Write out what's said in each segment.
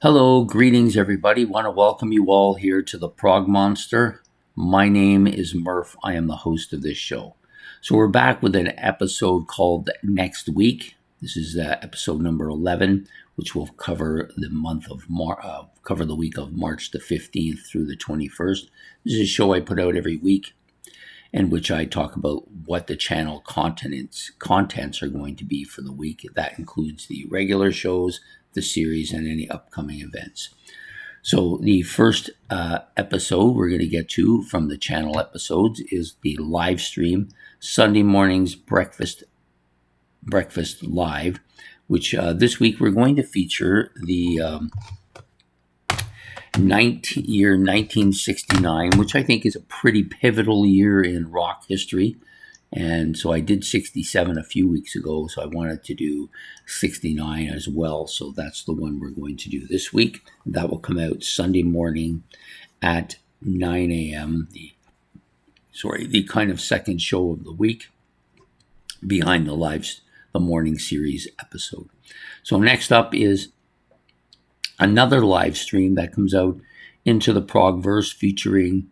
Hello, greetings everybody. Want to welcome you all here to the Prog Monster. My name is Murph. I am the host of this show. So we're back with an episode called Next Week. This is episode number 11, which will cover the cover the week of March the 15th through the 21st. This is a show I put out every week in which I talk about what the channel contents are going to be for the week. That includes the regular shows, the series, and any upcoming events. So the first episode we're going to get to from the channel episodes is the live stream, Sunday mornings breakfast live, which this week we're going to feature the year 1969, which I think is a pretty pivotal year in rock history. And so I did 67 a few weeks ago, so I wanted to do 69 as well. So that's the one we're going to do this week. That will come out Sunday morning at 9 a.m. The kind of second show of the week behind the morning series episode. So next up is another live stream that comes out into the Progverse featuring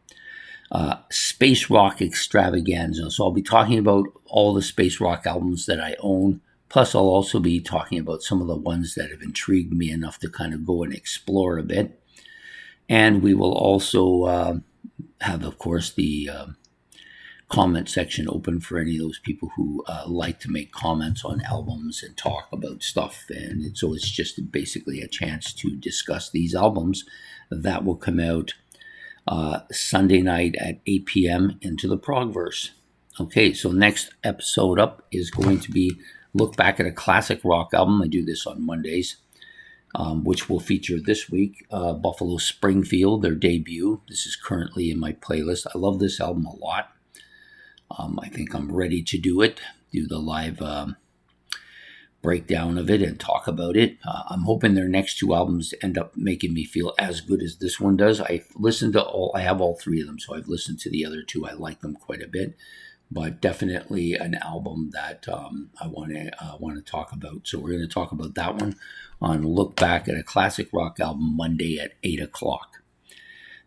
space rock extravaganza. So I'll be talking about all the space rock albums that I own. Plus, I'll also be talking about some of the ones that have intrigued me enough to kind of go and explore a bit. And we will also have, of course, the comment section open for any of those people who like to make comments on albums and talk about stuff. And so it's just basically a chance to discuss these albums. That will come out Sunday night at 8 p.m. into the Progverse. Okay, so next episode up is going to be look back at a classic rock album. I do this on Mondays, which will feature this week Buffalo Springfield, their debut. This is currently in my playlist. I love this album a lot. I think I'm ready to do the live breakdown of it and talk about it. I'm hoping their next two albums end up making me feel as good as this one does. I have all three of them, so I've listened to the other two. I like them quite a bit, but definitely an album that I want to talk about. So we're going to talk about that one on Look Back at a Classic Rock Album Monday at 8 o'clock.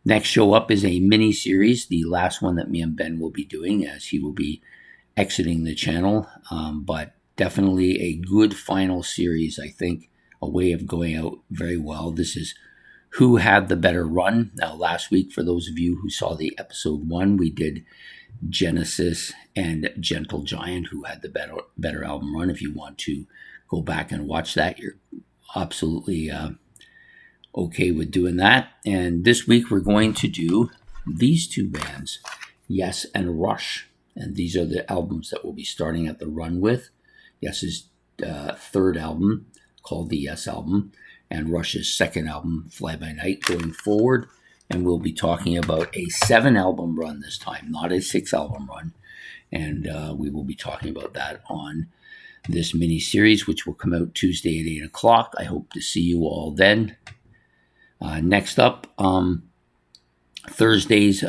Next show up is a mini-series, the last one that me and Ben will be doing as he will be exiting the channel, but definitely a good final series, I think, a way of going out very well. This is Who Had the Better Run. Now, last week, for those of you who saw the episode 1, we did Genesis and Gentle Giant, who had the better album run. If you want to go back and watch that, you're absolutely okay with doing that. And this week we're going to do these two bands, Yes and Rush. And these are the albums that we'll be starting at the run with. Yes's third album, called the Yes album, and Rush's second album, Fly By Night, going forward. And we'll be talking about a 7-album run this time, not a 6-album run. And we will be talking about that on this mini-series, which will come out Tuesday at 8 o'clock. I hope to see you all then. Next up, Thursday's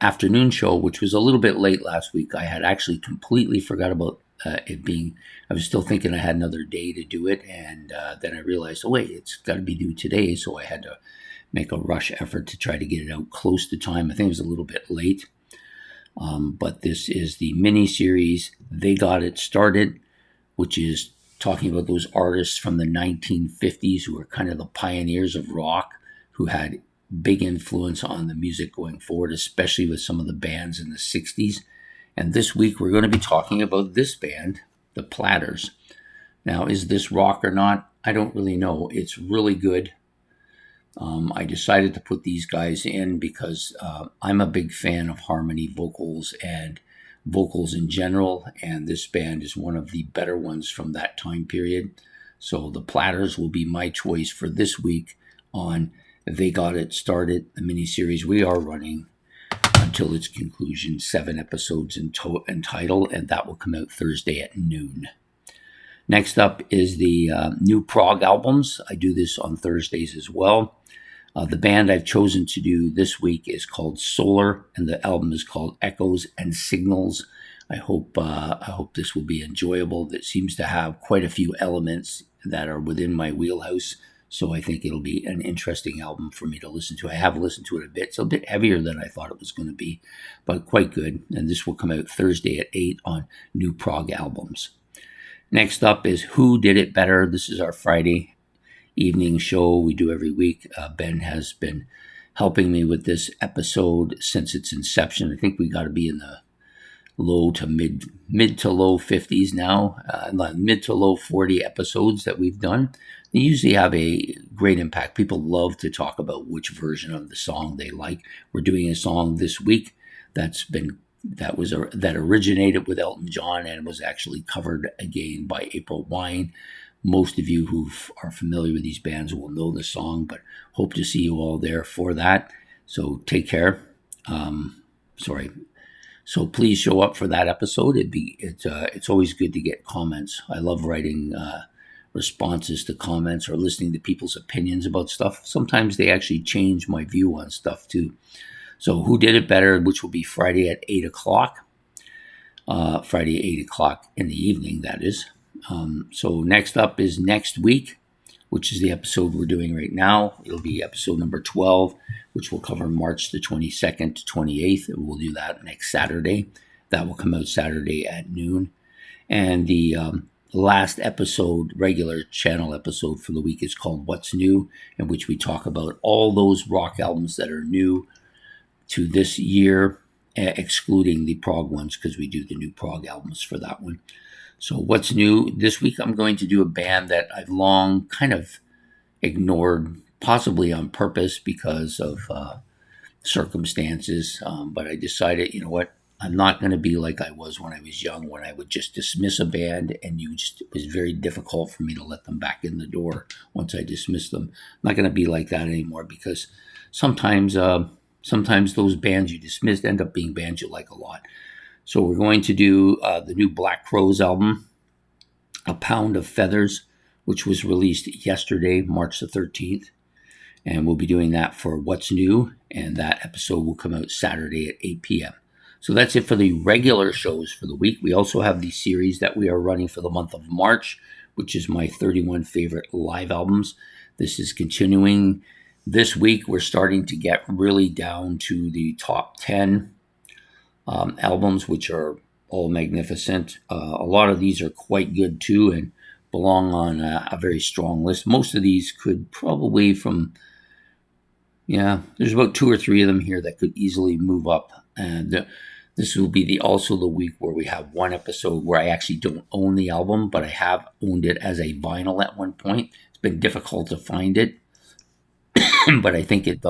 afternoon show, which was a little bit late last week. I had actually completely forgot about it being, I was still thinking I had another day to do it, and then I realized, oh wait, it's got to be due today, so I had to make a rush effort to try to get it out close to time. I think it was a little bit late, but this is the mini-series, They Got It Started, which is talking about those artists from the 1950s who were kind of the pioneers of rock, who had big influence on the music going forward, especially with some of the bands in the 60s. And this week we're going to be talking about this band, the Platters. Now, is this rock or not? I don't really know. It's really good. I decided to put these guys in because I'm a big fan of harmony vocals and vocals in general, and this band is one of the better ones from that time period. So the Platters will be my choice for this week on They Got It Started, the miniseries we are running until its conclusion, 7 episodes in title, and that will come out Thursday at noon. Next up is the new Prog albums. I do this on Thursdays as well. The band I've chosen to do this week is called Solar, and the album is called Echoes and Signals. I hope this will be enjoyable. That seems to have quite a few elements that are within my wheelhouse. So I think it'll be an interesting album for me to listen to. I have listened to it a bit. It's a bit heavier than I thought it was going to be, but quite good. And this will come out Thursday at 8 on New Prog Albums. Next up is Who Did It Better? This is our Friday evening show we do every week. Ben has been helping me with this episode since its inception. I think we got to be in the low to mid to low 50s now, mid to low 40 episodes that we've done. They usually have a great impact. People love to talk about which version of the song they like. We're doing a song this week that originated with Elton John and was actually covered again by April Wine. Most of you who are familiar with these bands will know the song, but hope to see you all there for that. So take care. So please show up for that episode. It's always good to get comments. I love writing responses to comments or listening to people's opinions about stuff. Sometimes they actually change my view on stuff too. So Who Did It Better, which will be Friday at 8 o'clock. Friday 8 o'clock in the evening, that is. So next up is next week, which is the episode we're doing right now. It'll be episode number 12, which will cover March the 22nd to 28th. And we'll do that next Saturday. That will come out Saturday at noon. And the last episode, regular channel episode for the week, is called What's New, in which we talk about all those rock albums that are new to this year, excluding the prog ones, because we do the new prog albums for that one. So what's new this week? I'm going to do a band that I've long kind of ignored, possibly on purpose because of circumstances. But I decided, you know what? I'm not going to be like I was when I was young, when I would just dismiss a band and it was very difficult for me to let them back in the door once I dismissed them. I'm not going to be like that anymore, because sometimes those bands you dismissed end up being bands you like a lot. So we're going to do the new Black Crowes album, A Pound of Feathers, which was released yesterday, March the 13th. And we'll be doing that for What's New, and that episode will come out Saturday at 8 p.m. So that's it for the regular shows for the week. We also have the series that we are running for the month of March, which is my 31 favorite live albums. This is continuing. This week, we're starting to get really down to the top 10 albums, which are all magnificent. A lot of these are quite good too and belong on a very strong list. Most of these could probably there's about 2 or 3 of them here that could easily move up. And this will be also the week where we have one episode where I actually don't own the album, but I have owned it as a vinyl at one point. It's been difficult to find it, but I think it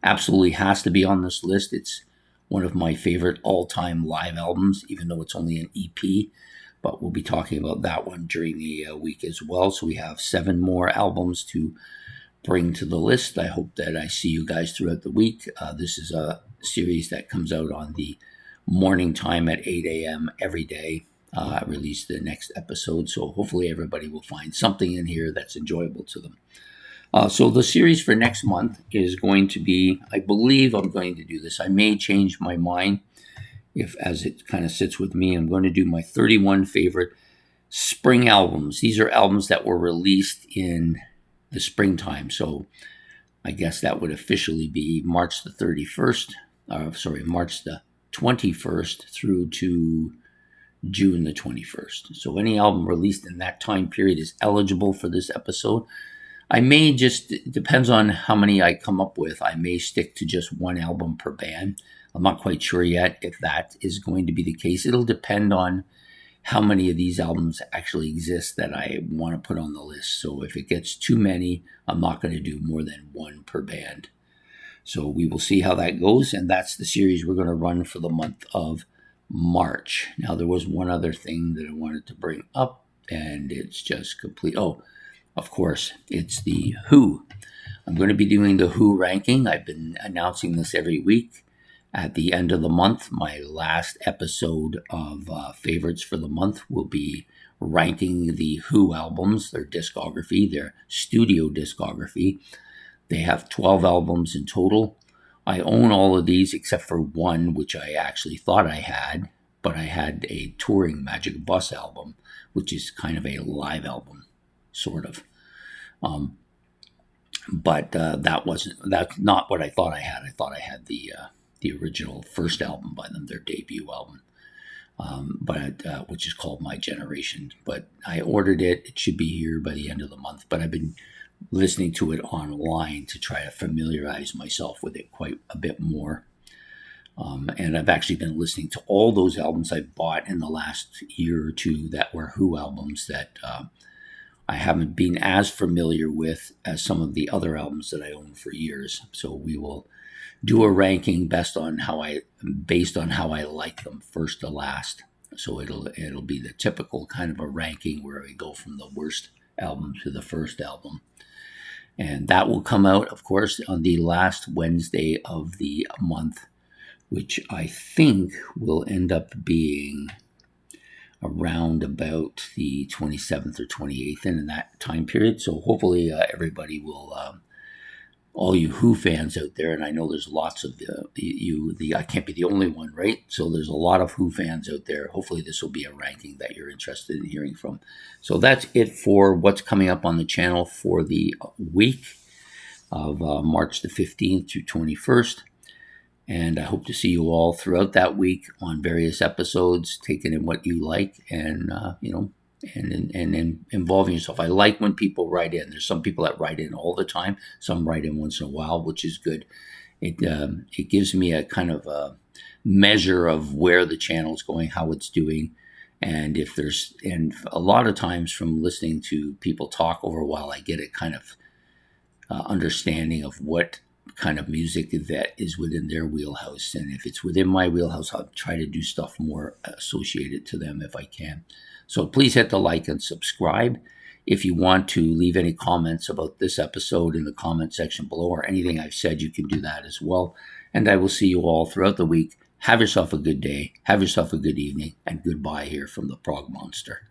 absolutely has to be on this list. It's one of my favorite all-time live albums, even though it's only an EP. But we'll be talking about that one during the week as well. So we have 7 more albums to bring to the list. I hope that I see you guys throughout the week. This is a series that comes out on the morning time at 8 a.m. every day. I release the next episode. So hopefully everybody will find something in here that's enjoyable to them. So the series for next month is going to be, I believe I'm going to do this. I may change my mind as it kind of sits with me. I'm going to do my 31 favorite spring albums. These are albums that were released in the springtime. So I guess that would officially be March the 21st through to June the 21st. So any album released in that time period is eligible for this episode. I may it depends on how many I come up with. I may stick to just one album per band. I'm not quite sure yet if that is going to be the case. It'll depend on how many of these albums actually exist that I want to put on the list. So if it gets too many, I'm not going to do more than one per band. So we will see how that goes. And that's the series we're going to run for the month of March. Now, there was one other thing that I wanted to bring up, and it's just complete. Oh, of course, it's the Who. I'm going to be doing the Who ranking. I've been announcing this every week. At the end of the month, my last episode of favorites for the month will be ranking the Who albums, their discography, their studio discography. They have 12 albums in total. I own all of these except for one, which I actually thought I had, but I had a touring Magic Bus album, which is kind of a live album, sort of. but that's not what I thought I had. I thought I had the original first album by them, their debut album, but which is called My Generation. But I ordered it. It should be here by the end of the month. But I've been listening to it online to try to familiarize myself with it quite a bit more. And I've actually been listening to all those albums I bought in the last year or two that were Who albums that I haven't been as familiar with as some of the other albums that I own for years. So we will do a ranking based on how I like them first to last. So it'll be the typical kind of a ranking where we go from the worst album to the first album. And that will come out, of course, on the last Wednesday of the month, which I think will end up being around about the 27th or 28th in that time period. So hopefully everybody will, all you Who fans out there, and I know there's lots of I can't be the only one, right? So there's a lot of Who fans out there. Hopefully this will be a ranking that you're interested in hearing from. So that's it for what's coming up on the channel for the week of March the 15th to 21st. And I hope to see you all throughout that week on various episodes, taking in what you like and, and involving yourself. I like when people write in. There's some people that write in all the time. Some write in once in a while, which is good. It gives me a kind of a measure of where the channel is going, how it's doing. And a lot of times from listening to people talk over a while, I get a kind of understanding of what kind of music that is within their wheelhouse. And if it's within my wheelhouse, I'll try to do stuff more associated to them if I can. So please hit the like and subscribe. If you want to leave any comments about this episode in the comment section below or anything I've said, you can do that as well. And I will see you all throughout the week. Have yourself a good day. Have yourself a good evening. And goodbye here from the Prog Monster.